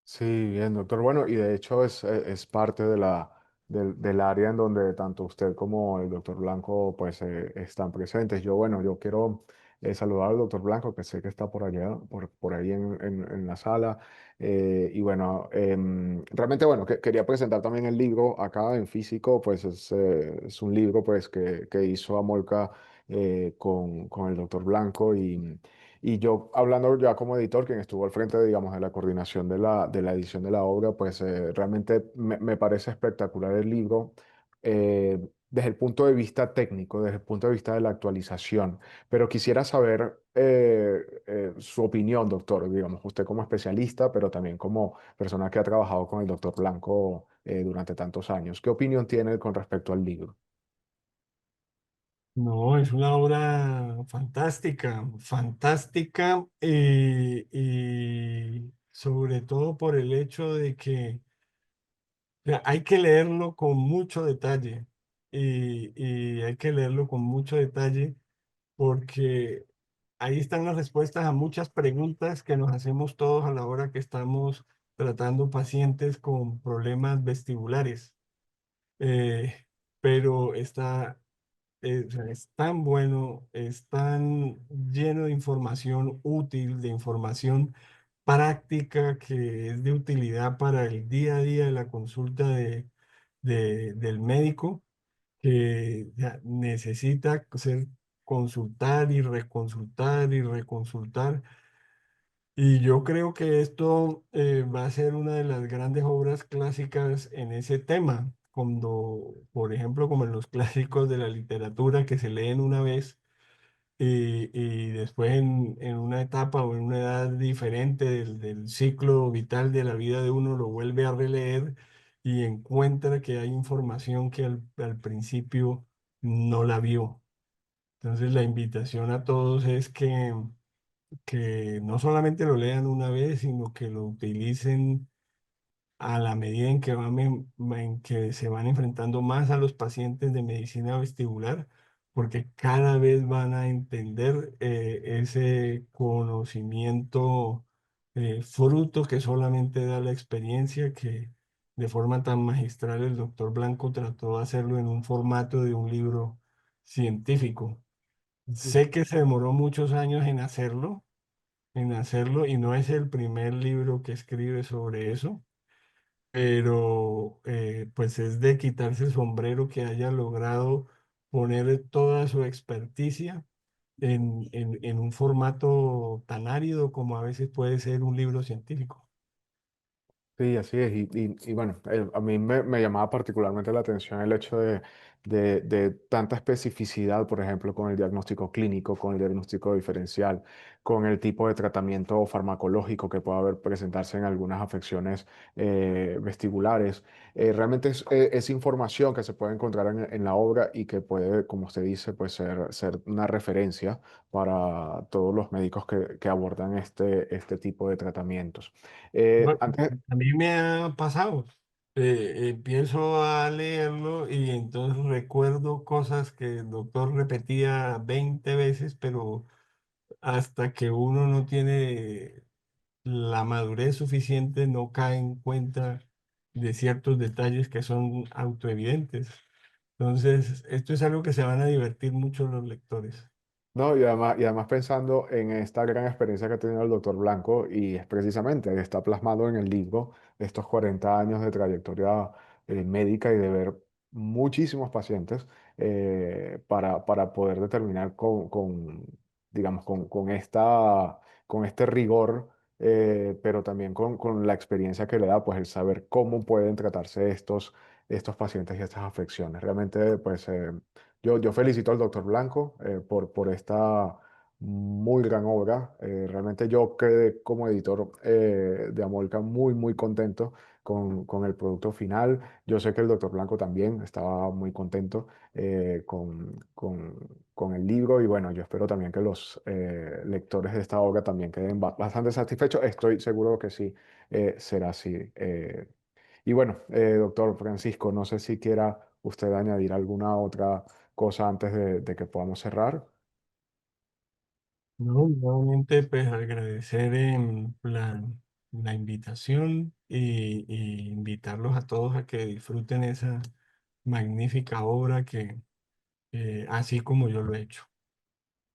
Sí, bien, doctor. Bueno, y de hecho es parte del área en donde tanto usted como el doctor Blanco pues están presentes. Yo quiero saludar al doctor Blanco, que sé que está por allá, por ahí en la sala. Y bueno, realmente bueno, quería presentar también el libro acá en físico, pues es un libro pues que hizo Amolca con el doctor Blanco y yo, hablando ya como editor, quien estuvo al frente, digamos, de la coordinación de la edición de la obra, pues realmente me parece espectacular el libro desde el punto de vista técnico, desde el punto de vista de la actualización. Pero quisiera saber su opinión, doctor, digamos, usted como especialista, pero también como persona que ha trabajado con el doctor Blanco durante tantos años. ¿Qué opinión tiene con respecto al libro? No, es una obra fantástica, fantástica. sobre todo por el hecho de que hay que leerlo con mucho detalle y hay que leerlo con mucho detalle porque ahí están las respuestas a muchas preguntas que nos hacemos todos a la hora que estamos tratando pacientes con problemas vestibulares. Eh, pero o sea, es tan bueno, es tan lleno de información útil, de información práctica que es de utilidad para el día a día de la consulta del médico, que ya necesita ser consultar y reconsultar y reconsultar. Y yo creo que esto va a ser una de las grandes obras clásicas en ese tema, cuando, por ejemplo, como en los clásicos de la literatura que se leen una vez y después en una etapa o en una edad diferente del ciclo vital de la vida de uno lo vuelve a releer y encuentra que hay información que al principio no la vio. Entonces la invitación a todos es que no solamente lo lean una vez, sino que lo utilicen a la medida en que en que se van enfrentando más a los pacientes de medicina vestibular, porque cada vez van a entender ese conocimiento fruto que solamente da la experiencia, que de forma tan magistral el doctor Blanco trató de hacerlo en un formato de un libro científico. Sé que se demoró muchos años en hacerlo y no es el primer libro que escribe sobre eso, pero pues es de quitarse el sombrero que haya logrado poner toda su experticia en un formato tan árido como a veces puede ser un libro científico. Sí, así es. Y bueno, a mí me llamaba particularmente la atención el hecho de tanta especificidad, por ejemplo, con el diagnóstico clínico, con el diagnóstico diferencial, con el tipo de tratamiento farmacológico que puede haber presentarse en algunas afecciones vestibulares. Realmente es información que se puede encontrar en la obra y que puede, como usted dice, pues ser una referencia para todos los médicos que abordan este tipo de tratamientos. Bueno, Antes, a mí me ha pasado. Empiezo a leerlo y entonces recuerdo cosas que el doctor repetía 20 veces, pero hasta que uno no tiene la madurez suficiente, no cae en cuenta de ciertos detalles que son autoevidentes. Entonces, esto es algo que se van a divertir mucho los lectores. no, y además pensando en esta gran experiencia que ha tenido el doctor Blanco, y es precisamente, está plasmado en el libro estos 40 años de trayectoria médica y de ver muchísimos pacientes para poder determinar digamos, con este rigor, pero también con la experiencia que le da, pues el saber cómo pueden tratarse estos pacientes y estas afecciones. Realmente, pues yo felicito al doctor Blanco por esta muy gran obra. Realmente yo quedé como editor de Amolca muy contento con el producto final. Yo sé que el doctor Blanco también estaba muy contento con el libro y bueno, yo espero también que los lectores de esta obra también queden bastante satisfechos. Estoy seguro que sí será así. Y bueno, doctor Francisco, no sé si quiera usted añadir alguna otra cosa antes de que podamos cerrar. No, nuevamente, pues agradecer la invitación y invitarlos a todos a que disfruten esa magnífica obra que, así como yo lo he hecho.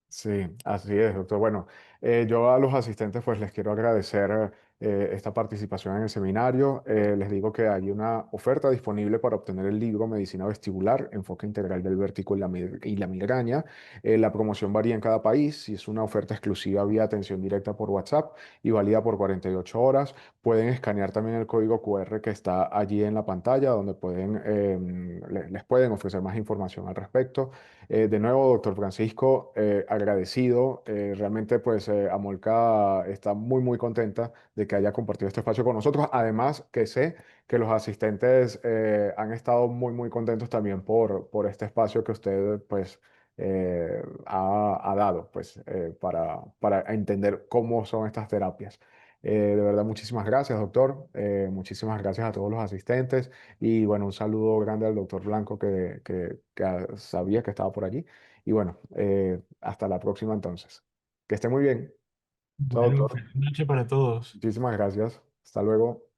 Sí, así es, doctor. Bueno, yo a los asistentes pues les quiero agradecer esta participación en el seminario. Les digo que hay una oferta disponible para obtener el libro Medicina Vestibular, Enfoque Integral del Vértigo y la Migraña. La promoción varía en cada país y es una oferta exclusiva vía atención directa por WhatsApp y válida por 48 horas. Pueden escanear también el código QR que está allí en la pantalla donde les pueden ofrecer más información al respecto. De nuevo, doctor Francisco, agradecido. Realmente, pues, Amolca está muy contenta de que haya compartido este espacio con nosotros. Además, que sé que los asistentes han estado muy contentos también por este espacio que usted, pues, ha dado, pues, para entender cómo son estas terapias. De verdad, muchísimas gracias, doctor. Muchísimas gracias a todos los asistentes. Y bueno, un saludo grande al doctor Blanco que sabía que estaba por allí. Y bueno, hasta la próxima entonces. Que esté muy bien. Chao, Bueno, doctor. feliz noche para todos. Muchísimas gracias. Hasta luego.